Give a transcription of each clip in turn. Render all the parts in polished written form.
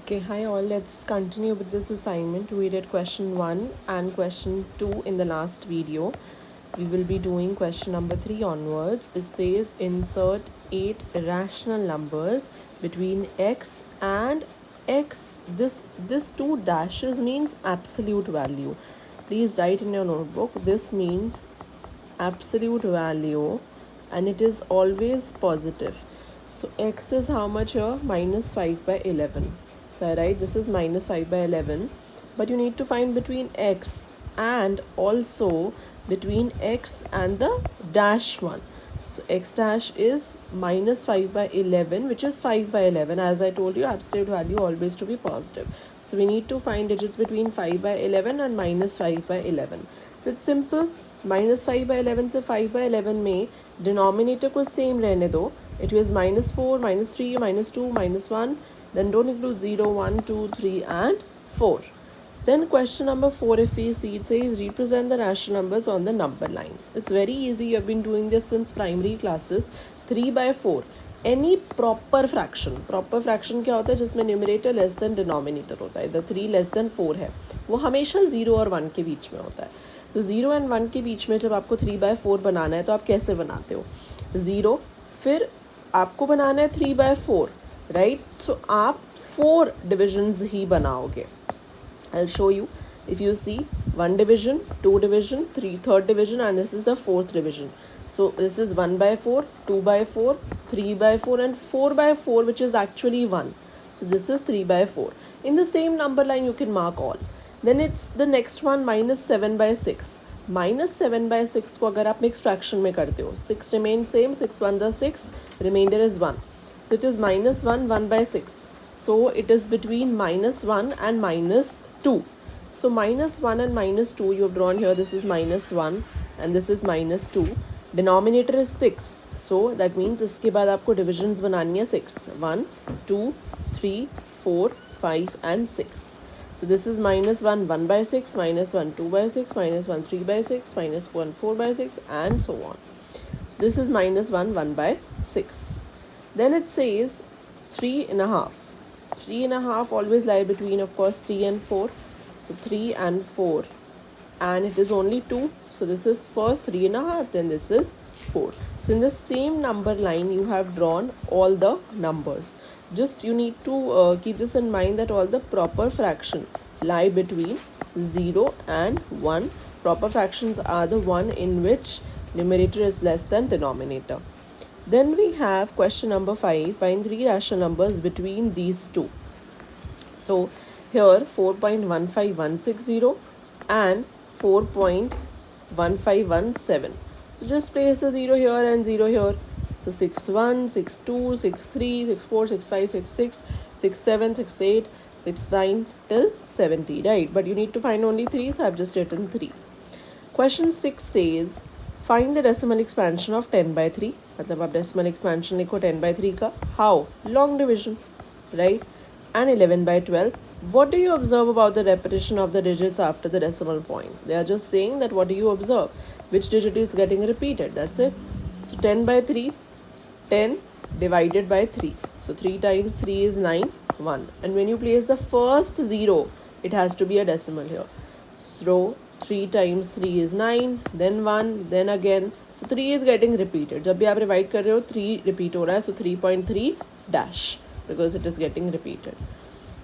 Okay, hi all. Let's continue with this assignment. We did question 1 and question 2 in the last video. We will be doing question number 3 onwards. It says insert 8 rational numbers between x and x. This two dashes means absolute value. Please write in your notebook. This means absolute value and it is always positive. So x is how much here? Minus 5 by 11. So I write this is minus 5 by 11. But you need to find between x and also between x and the dash one. So x dash is minus 5 by 11, which is 5 by 11. As I told you, absolute value always to be positive. So we need to find digits between 5 by 11 and minus 5 by 11. So it's simple. Minus 5 by 11 से 5 by 11 में denominator को same रहने दो. It was minus 4, minus 3, minus 2, minus 1. Then don't include 0, 1, 2, 3 and 4. Then question number 4, if we see, it says represent the rational numbers on the number line. It's very easy. You have been doing this since primary classes. 3 by 4. Any proper fraction. Proper fraction क्या होता है? जिसमें numerator less than denominator होता है. इधर 3 less than 4 है, वो हमेशा 0 और 1 के बीच में होता है. तो 0 एंड 1 के बीच में जब आपको 3 बाय 4 बनाना है तो आप कैसे बनाते हो? 0, फिर आपको बनाना है 3 बाय 4, राइट? सो आप 4 डिविजन्स ही बनाओगे. I will show you. If you see 1 division, 2 division, 3rd division and this is the 4th division. So this is 1 by 4, 2 by 4, 3 by 4 and 4 by 4, which is actually 1. So this is 3 by 4. In the same number line you can mark all. Then it's the next one, minus 7 by 6. Minus 7 by 6 को अगर आप mix fraction में करते हो, 6 remain same, 6 1 the 6, remainder is 1. So it is minus 1, 1 by 6. So it is between minus 1 and minus 2. So minus 1 and minus 2 you have drawn here. This is minus 1 and this is minus 2. Denominator is 6. So that means इसके बाद आपको divisions बनानी है 6. 1, 2, 3, 4, 5 and 6. So this is minus 1, 1 by 6, minus 1, 2 by 6, minus 1, 3 by 6, minus 1, 4 by 6 and so on. So this is minus 1, 1 by 6. Then it says 3.5. 3.5 always lie between, of course, 3 and 4. So 3 and 4 and it is only 2. So this is first 3.5, then this is 4. So in the same number line you have drawn all the numbers. Just you need to keep this in mind that all the proper fraction lie between 0 and 1. Proper fractions are the one in which numerator is less than denominator. Then we have question number 5. Find 3 rational numbers between these two. So here 4.15160 and 4.1517. So just place a 0 here and 0 here. So 61, 62, 63, 64, 65, 66, 67, 68, 69 till 70, right? But you need to find only 3, so I've just written 3. Question 6 says find the decimal expansion of 10 by 3. मतलब आप decimal expansion लिखो 10 by 3 का. How? Long division, right? And 11 by 12. What do you observe about the repetition of the digits after the decimal point? They are just saying that what do you observe? Which digit is getting repeated? That's it. So 10 by 3, 10 divided by 3. So 3 times 3 is 9, 1. And when you place the first 0, it has to be a decimal here. So 3 times 3 is 9, then 1, then again. So 3 is getting repeated. जब भी आप divide कर रहे हो 3 repeat हो रहा है. So 3.3 dash because it is getting repeated.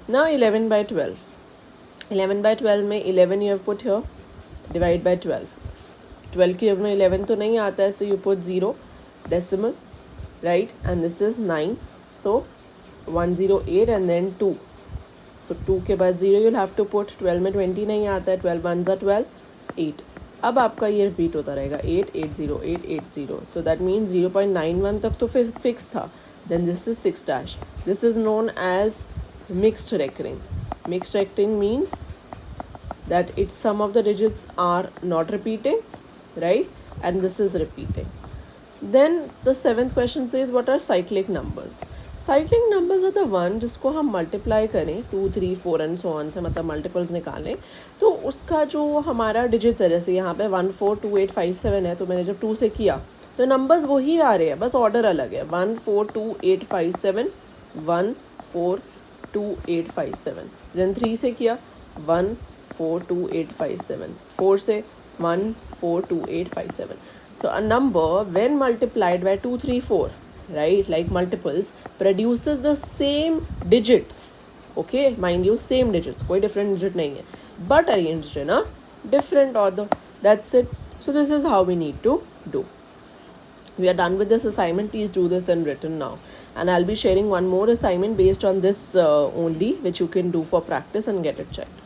Now 11 by 12. 11 by 12 में 11 you have put here. Divide by 12. 12 की में 11 तो नहीं आता है, so you put 0 decimal, right? And this is 9. So 108 and then 2. So 2 के बाद 0 you'll have to put. 12 में 20 नहीं आता है. 12 1s are 12. 8. अब आपका ये रिपीट होता रहेगा 8 8 0 8 8 0. So that means 0.91 तक तो फिक्स था. Then this is 6 dash. This is known as mixed recurring. Mixed recurring means that it's some of the digits are not repeating, right? And this is repeating. Then the 7th question says what are cyclic numbers? Cyclic numbers are the one जिसको हम multiply करें 2, 3, 4 and so on से, मतलब multiples निकालें तो उसका जो हमारा digits है, जैसे यहाँ पे 1 4 2 8 5 7 है, तो मैंने जब 2 से किया तो numbers वही आ रहे हैं, बस order अलग है. 1 4 2 8 5 7 1 4 42857. Then 3 से किया 142857. 4 से 142857. So a number when multiplied by 2, 3, 4, right, like multiples, produces the same digits. Okay, mind you, same digits, कोई different digit नहीं है, but arranged in a different order. That's it. So this is how we need to do. We are done with this assignment. Please do this in written now, and I'll be sharing one more assignment based on this only, which you can do for practice and get it checked.